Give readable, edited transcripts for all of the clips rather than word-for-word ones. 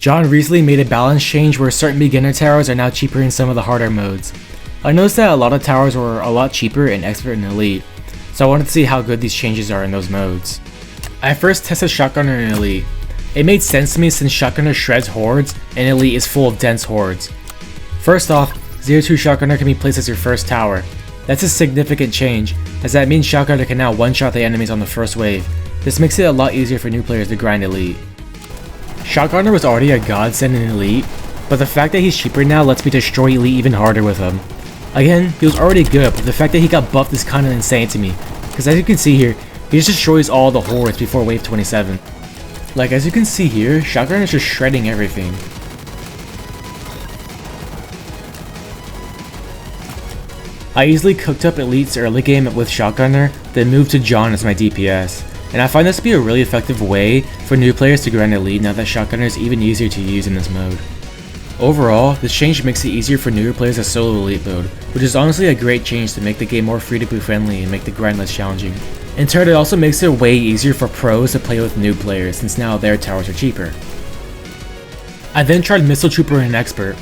John recently made a balance change where certain beginner towers are now cheaper in some of the harder modes. I noticed that a lot of towers were a lot cheaper in Expert and Elite, so I wanted to see how good these changes are in those modes. I first tested Shotgunner in Elite. It made sense to me since Shotgunner shreds hordes and Elite is full of dense hordes. First off, 0-2 Shotgunner can be placed as your first tower. That's a significant change, as that means Shotgunner can now one-shot the enemies on the first wave. This makes it a lot easier for new players to grind Elite. Shotgunner was already a godsend in Elite, but the fact that he's cheaper now lets me destroy Elite even harder with him. Again, he was already good, but the fact that he got buffed is kinda insane to me, because as you can see here, he just destroys all the hordes before wave 27. Like as you can see here, Shotgunner is just shredding everything. I easily cooked up Elite's early game with Shotgunner, then moved to John as my DPS. And I find this to be a really effective way for new players to grind Elite now that Shotgunner is even easier to use in this mode. Overall, this change makes it easier for newer players to solo Elite mode, which is honestly a great change to make the game more free-to-play friendly and make the grind less challenging. In turn, it also makes it way easier for pros to play with new players since now their towers are cheaper. I then tried Missile Trooper in Expert.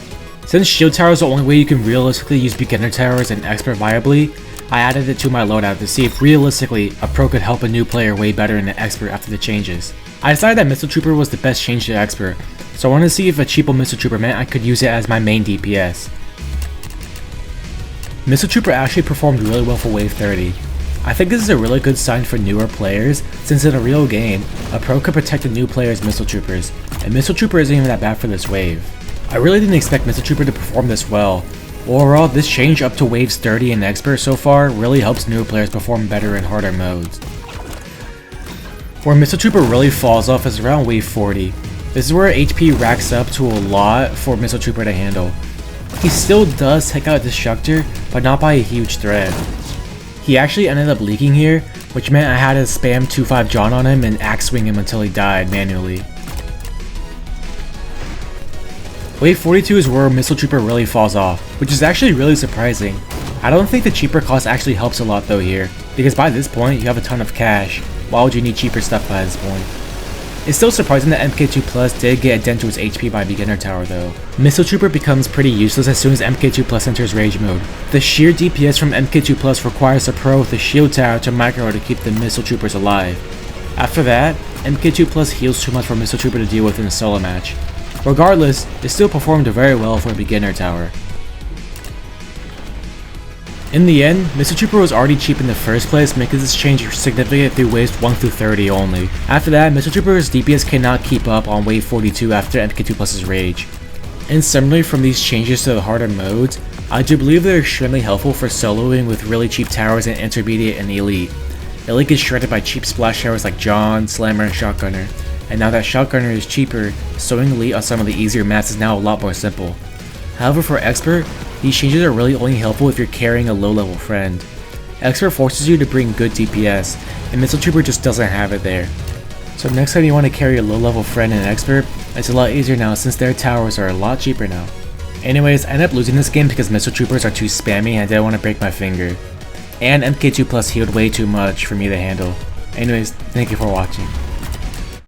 Since Shield Tower is the only way you can realistically use beginner towers in Expert viably, I added it to my loadout to see if realistically a pro could help a new player way better in the Expert after the changes. I decided that Missile Trooper was the best change to Expert, so I wanted to see if a cheapo Missile Trooper meant I could use it as my main DPS. Missile Trooper actually performed really well for wave 30. I think this is a really good sign for newer players, since in a real game, a pro could protect a new player's Missile Troopers, and Missile Trooper isn't even that bad for this wave. I really didn't expect Missile Trooper to perform this well. Overall, this change up to waves 30 in Expert so far really helps newer players perform better in harder modes. Where Missile Trooper really falls off is around wave 40. This is where HP racks up to a lot for Missile Trooper to handle. He still does take out Destructor, but not by a huge threat. He actually ended up leaking here, which meant I had to spam 2-5 John on him and axe swing him until he died manually. Wave 42 is where Missile Trooper really falls off, which is actually really surprising. I don't think the cheaper cost actually helps a lot though here, because by this point you have a ton of cash. Why would you need cheaper stuff by this point? It's still surprising that MK2 Plus did get a dent to its HP by beginner tower though. Missile Trooper becomes pretty useless as soon as MK2 Plus enters rage mode. The sheer DPS from MK2 Plus requires a pro with a shield tower to micro to keep the Missile Troopers alive. After that, MK2 Plus heals too much for Missile Trooper to deal with in a solo match. Regardless, it still performed very well for a beginner tower. In the end, Missile Trooper was already cheap in the first place, making this change significant through waves 1 through 30 only. After that, Missile Trooper's DPS cannot keep up on wave 42 after MK2 Plus's rage. In summary, from these changes to the harder modes, I do believe they're extremely helpful for soloing with really cheap towers in Intermediate and Elite. Elite gets shredded by cheap splash towers like John, Slammer, and Shotgunner. And now that Shotgunner is cheaper, soloing Elite on some of the easier maps is now a lot more simple. However, for Expert, these changes are really only helpful if you're carrying a low-level friend. Expert forces you to bring good DPS, and Missile Trooper just doesn't have it there. So next time you want to carry a low-level friend in Expert, it's a lot easier now since their towers are a lot cheaper now. Anyways, I ended up losing this game because Missile Troopers are too spammy and I didn't want to break my finger. And MK2 Plus healed way too much for me to handle. Anyways, thank you for watching.